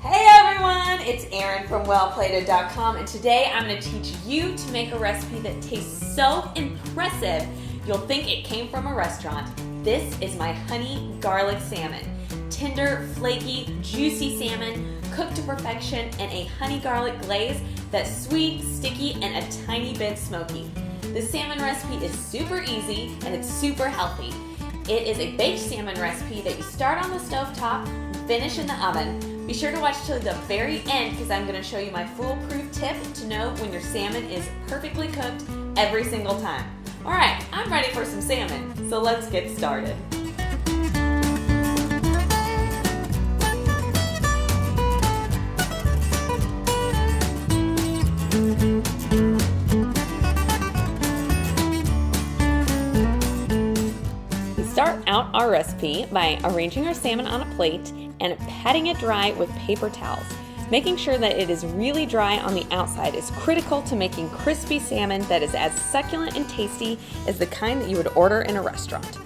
Hey everyone, it's Erin from wellplated.com, and today I'm going to teach you to make a recipe that tastes so impressive you'll think it came from a restaurant. This is my honey garlic salmon. Tender, flaky, juicy salmon cooked to perfection in a honey garlic glaze that's sweet, sticky, and a tiny bit smoky. This salmon recipe is super easy and it's super healthy. It is a baked salmon recipe that you start on the stove top and finish in the oven. Be sure to watch till the very end because I'm going to show you my foolproof tip to know when your salmon is perfectly cooked every single time. Alright, I'm ready for some salmon, so let's get started. We start out our recipe by arranging our salmon on a plate and patting it dry with paper towels. Making sure that it is really dry on the outside is critical to making crispy salmon that is as succulent and tasty as the kind that you would order in a restaurant.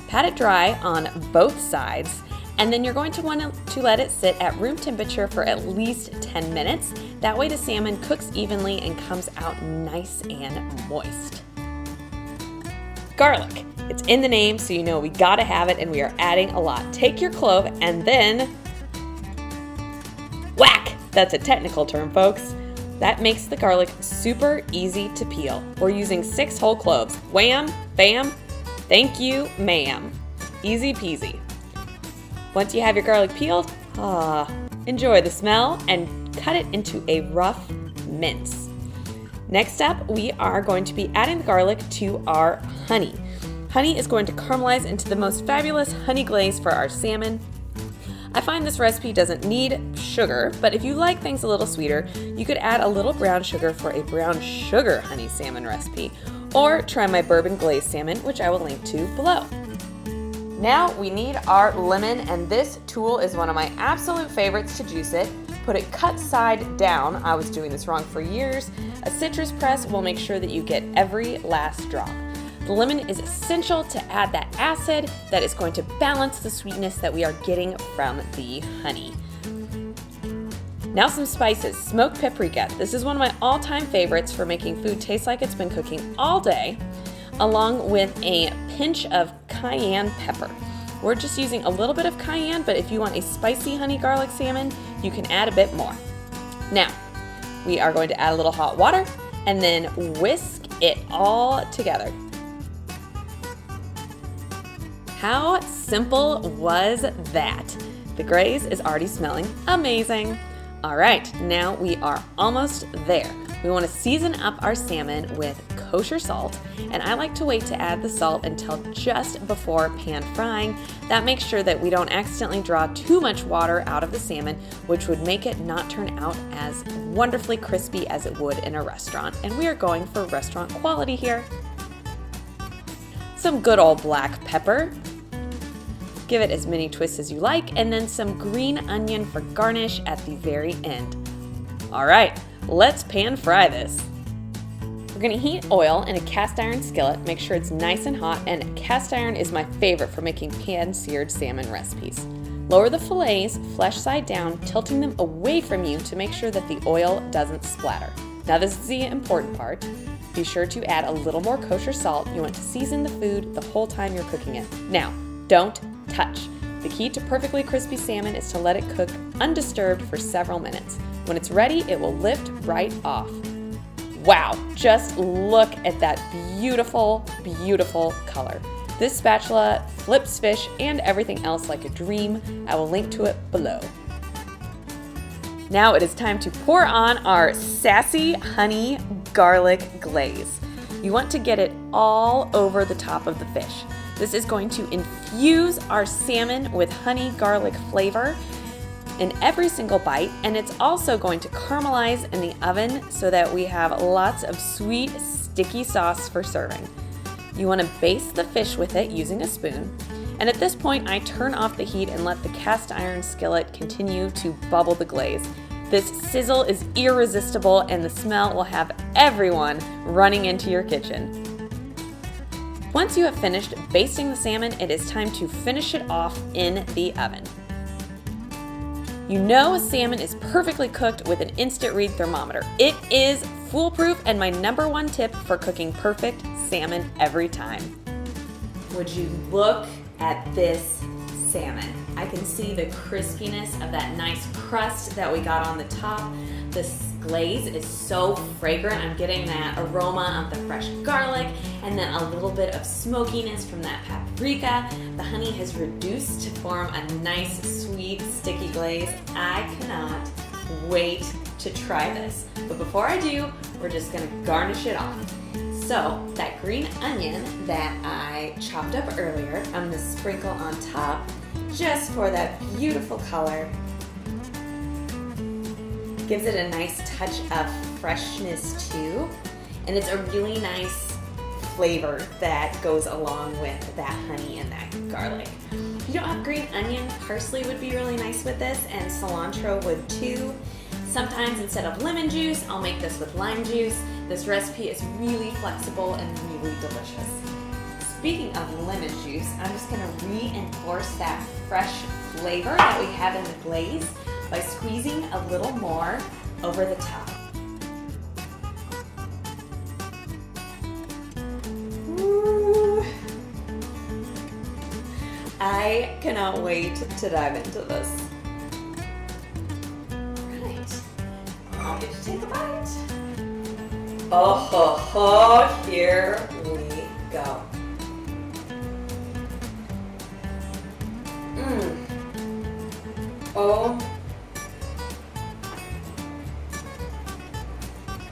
Pat it dry on both sides, and then you're going to want to let it sit at room temperature for at least 10 minutes. That way the salmon cooks evenly and comes out nice and moist. Garlic. It's in the name, so you know we gotta have it, and we are adding a lot. Take your clove and then whack! That's a technical term, folks. That makes the garlic super easy to peel. We're using 6 whole cloves. Wham, bam, thank you, ma'am. Easy peasy. Once you have your garlic peeled, enjoy the smell and cut it into a rough mince. Next up, we are going to be adding the garlic to our honey. Honey is going to caramelize into the most fabulous honey glaze for our salmon. I find this recipe doesn't need sugar, but if you like things a little sweeter, you could add a little brown sugar for a brown sugar honey salmon recipe, or try my bourbon glazed salmon, which I will link to below. Now we need our lemon, and this tool is one of my absolute favorites to juice it. Put it cut side down. I was doing this wrong for years. A citrus press will make sure that you get every last drop. The lemon is essential to add that acid that is going to balance the sweetness that we are getting from the honey. Now some spices. Smoked paprika. This is one of my all-time favorites for making food taste like it's been cooking all day, along with a pinch of cayenne pepper. We're just using a little bit of cayenne, but if you want a spicy honey garlic salmon, you can add a bit more. Now, we are going to add a little hot water and then whisk it all together. How simple was that? The glaze is already smelling amazing. All right, now we are almost there. We want to season up our salmon with kosher salt, and I like to wait to add the salt until just before pan frying. That makes sure that we don't accidentally draw too much water out of the salmon, which would make it not turn out as wonderfully crispy as it would in a restaurant, and we are going for restaurant quality here. Some good old black pepper. Give it as many twists as you like, and then some green onion for garnish at the very end. All right, let's pan fry this. We're gonna heat oil in a cast iron skillet. Make sure it's nice and hot, and cast iron is my favorite for making pan-seared salmon recipes. Lower the fillets flesh side down, tilting them away from you to make sure that the oil doesn't splatter. Now this is the important part. Be sure to add a little more kosher salt. You want to season the food the whole time you're cooking it. Now, don't touch. The key to perfectly crispy salmon is to let it cook undisturbed for several minutes. When it's ready, it will lift right off. Wow, just look at that beautiful, beautiful color. This spatula flips fish and everything else like a dream. I will link to it below. Now it is time to pour on our sassy honey garlic glaze. You want to get it all over the top of the fish. This is going to infuse our salmon with honey garlic flavor in every single bite, and it's also going to caramelize in the oven so that we have lots of sweet, sticky sauce for serving. You want to baste the fish with it using a spoon, and at this point I turn off the heat and let the cast iron skillet continue to bubble the glaze. This sizzle is irresistible, and the smell will have everyone running into your kitchen. Once you have finished basting the salmon, it is time to finish it off in the oven. You know salmon is perfectly cooked with an instant read thermometer. It is foolproof and my #1 tip for cooking perfect salmon every time. Would you look at this salmon? I can see the crispiness of that nice crust that we got on the top. This glaze is so fragrant. I'm getting that aroma of the fresh garlic and then a little bit of smokiness from that paprika. The honey has reduced to form a nice, sweet, sticky glaze. I cannot wait to try this. But before I do, we're just gonna garnish it off. So that green onion that I chopped up earlier, I'm gonna sprinkle on top just for that beautiful color. Gives it a nice touch of freshness too. And it's a really nice flavor that goes along with that honey and that garlic. If you don't have green onion, parsley would be really nice with this, and cilantro would too. Sometimes instead of lemon juice, I'll make this with lime juice. This recipe is really flexible and really delicious. Speaking of lemon juice, I'm just gonna reinforce that fresh flavor that we have in the glaze by squeezing a little more over the top. Ooh. I cannot wait to dive into this. Right, I'll get to take a bite. Oh ho ho, here we go.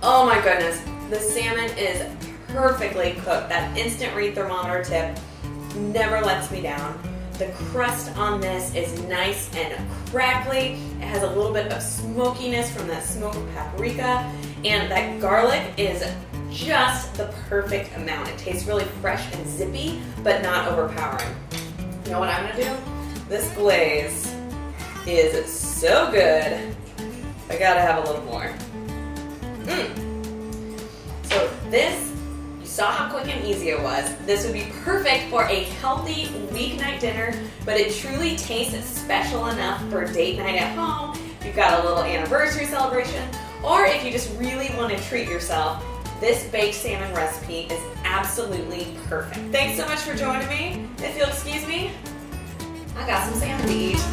Oh my goodness, the salmon is perfectly cooked. That instant read thermometer tip never lets me down. The crust on this is nice and crackly. It has a little bit of smokiness from that smoked paprika, and that garlic is just the perfect amount. It tastes really fresh and zippy, but not overpowering. You know what I'm gonna do? This glaze is so good. I gotta have a little more. So this, you saw how quick and easy it was. This would be perfect for a healthy weeknight dinner, but it truly tastes special enough for date night at home. If you've got a little anniversary celebration, or if you just really want to treat yourself, this baked salmon recipe is absolutely perfect. Thanks so much for joining me. If you'll excuse me, I got some salmon to eat.